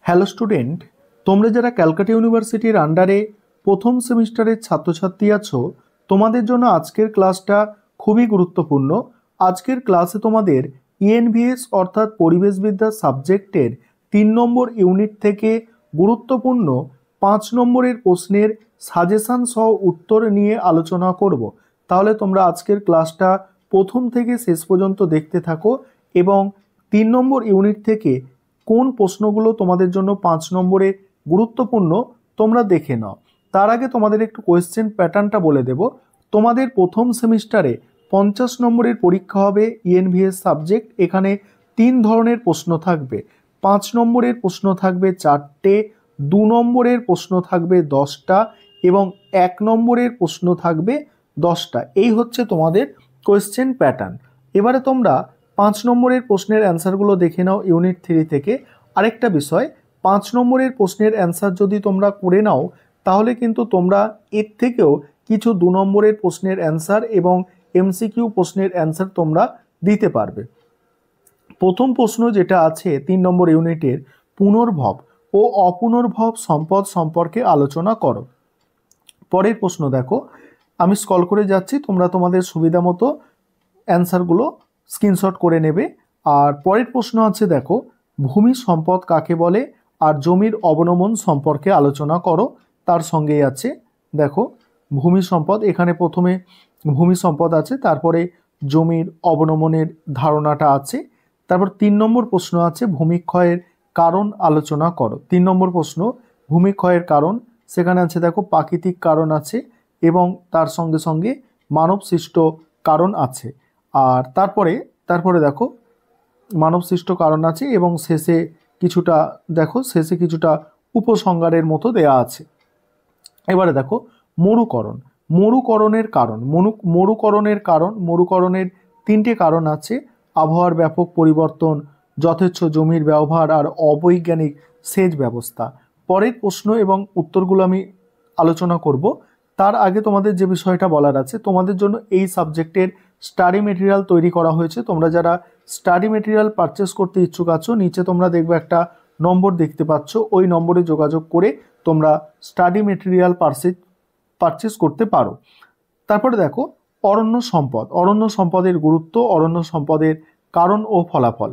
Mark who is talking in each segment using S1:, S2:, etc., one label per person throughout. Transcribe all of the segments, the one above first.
S1: Hello student, তোমরা যারা ক্যালকাটা ইউনিভার্সিটির আন্ডারে প্রথম সেমিস্টারের ছাত্রছাত্রী আছো, তোমাদের জন্য আজকের ক্লাসটা খুবই গুরুত্বপূর্ণ। আজকের ক্লাসে তোমাদের ইএনভিএস অর্থাৎ পরিবেশবিদ্যা সাবজেক্টের 3 নম্বর ইউনিট থেকে গুরুত্বপূর্ণ 5 নম্বরের প্রশ্নের সাজেশন সহ উত্তর নিয়ে আলোচনা করব। তাহলে তোমরা আজকের ক্লাসটা প্রথম থেকে শেষ পর্যন্ত দেখতে থাকো এবং 3 নম্বর ইউনিট থেকে কোন প্রশ্নগুলো তোমাদের জন্য 5 নম্বরে গুরুত্বপূর্ণ তোমরা দেখে নাও। তার আগে তোমাদের একটু কোয়েশ্চেন প্যাটার্নটা বলে দেব। তোমাদের প্রথম সেমিস্টারে 50 নম্বরের পরীক্ষা হবে ইএনভিএস সাবজেক্ট। এখানে 3 ধরনের প্রশ্ন থাকবে। 5 নম্বরের প্রশ্ন থাকবে 4টে, 2 নম্বরের প্রশ্ন থাকবে 10টা এবং 1 নম্বরের প্রশ্ন থাকবে 10টা। এই হচ্ছে তোমাদের কোয়েশ্চেন প্যাটার্ন। এবারে তোমরা 5 নম্বরের প্রশ্নের অ্যান্সারগুলো দেখে নাও ইউনিট 3 থেকে। আরেকটা বিষয়, 5 নম্বরের প্রশ্নের অ্যান্সার যদি তোমরা করে নাও তাহলে কিন্তু তোমরা এর থেকেও কিছু 2 নম্বরের প্রশ্নের অ্যান্সার এবং এমসিকিউ প্রশ্নের অ্যান্সার তোমরা দিতে পারবে। প্রথম প্রশ্ন যেটা আছে 3 নম্বর ইউনিটের, পুনর্ভব ও অপুনর্ভব সম্পদ সম্পর্কে আলোচনা করো। পরের প্রশ্ন দেখো, আমি স্ক্রল করে যাচ্ছি, তোমরা তোমাদের সুবিধা মতো অ্যান্সারগুলো স্ক্রিনশট করে নেবে। আর পরের প্রশ্ন আছে দেখো, ভূমি সম্পদ কাকে বলে আর জমির অবনমন সম্পর্কে আলোচনা করো। তার সঙ্গেই আছে দেখো ভূমি সম্পদ, এখানে প্রথমে ভূমি সম্পদ আছে, তারপরে জমির অবনমনের ধারণাটা আছে। তারপর 3 নম্বর প্রশ্ন আছে, ভূমিক্ষয়ের কারণ আলোচনা করো। 3 নম্বর প্রশ্ন ভূমিক্ষয়ের কারণ, সেখানে আছে দেখো প্রাকৃতিক কারণ আছে এবং তার সঙ্গে সঙ্গে মানব সৃষ্ট কারণ আছে। আর তারপরে দেখো মানব সৃষ্ট কারণ আছে এবং শেষে কিছুটা উপসংহারের মতো দেয়া আছে। এবারে দেখো মরুকরণের কারণ। মরুকরণের 3টে কারণ আছে: আবহাওয়ার ব্যাপক পরিবর্তন, যথেচ্ছ জমির ব্যবহার আর অবৈজ্ঞানিক সেচ ব্যবস্থা। পরের প্রশ্ন এবং উত্তরগুলো আমি আলোচনা করব। তার আগে তোমাদের যে বিষয়টা বলার আছে, তোমাদের জন্য এই সাবজেক্টের স্টাডি মেটেরিয়াল তৈরি করা হয়েছে। তোমরা যারা স্টাডি মেটেরিয়াল পারচেস করতে ইচ্ছুক আছো, নিচে তোমরা দেখবে একটা নম্বর দেখতে পাচ্ছ, ওই নম্বরে যোগাযোগ করে তোমরা স্টাডি মেটেরিয়াল পারচেস করতে পারো। তারপরে দেখো অরণ্য সম্পদের গুরুত্ব, অরণ্য সম্পদের কারণ ও ফলাফল।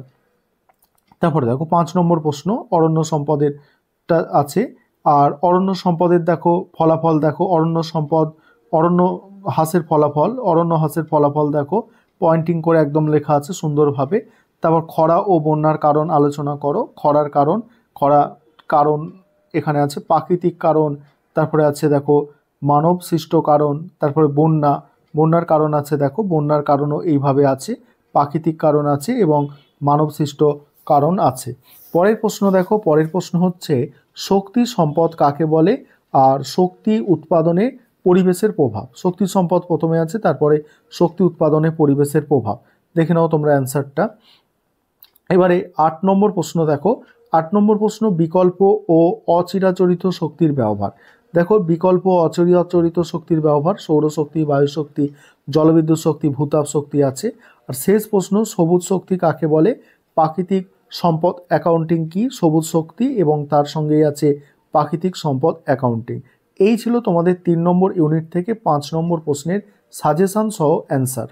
S1: তারপরে দেখো 5 নম্বর প্রশ্ন অরণ্য সম্পদেরটা আছে। আর অরণ্য সম্পদের দেখো ফলাফল, দেখো অরণ্য হ্রাসের ফলাফল দেখো পয়েন্টিং করে একদম লেখা আছে সুন্দরভাবে। তারপর খরা ও বন্যার কারণ আলোচনা করো। খরা কারণ এখানে আছে, প্রাকৃতিক কারণ, তারপরে আছে দেখো মানব সৃষ্ট কারণ, তারপরে বন্যার কারণ আছে, দেখো বন্যার কারণও এইভাবে আছে, প্রাকৃতিক কারণ আছে এবং মানব সৃষ্ট কারণ আছে। পরের প্রশ্ন হচ্ছে শক্তি সম্পদ কাকে বলে আর শক্তি উৎপাদনে পরিবেশের প্রভাব। শক্তি সম্পদ প্রথমে আছে, তারপরে শক্তি উৎপাদনে পরিবেশের প্রভাব। দেখে নাও তোমরা অ্যান্সারটা। এবারে 8 নম্বর প্রশ্ন দেখো। 8 নম্বর প্রশ্ন বিকল্প ও অচিরাচরিত শক্তির ব্যবহার। দেখো বিকল্প ও অচিরাচরিত শক্তির ব্যবহার, সৌরশক্তি, বায়ুশক্তি, জলবিদ্যুৎ শক্তি, ভূতাপ শক্তি আছে। আর শেষ প্রশ্ন, সবুজ শক্তি কাকে বলে, প্রাকৃতিক সম্পদ অ্যাকাউন্টিং কি, সবুজ শক্তি এবং তার সঙ্গেই আছে প্রাকৃতিক সম্পদ অ্যাকাউন্টিং। এই ছিল তোমাদের 3 নম্বর ইউনিট থেকে 5 নম্বর প্রশ্নের সাজেশন সহ অ্যান্সার।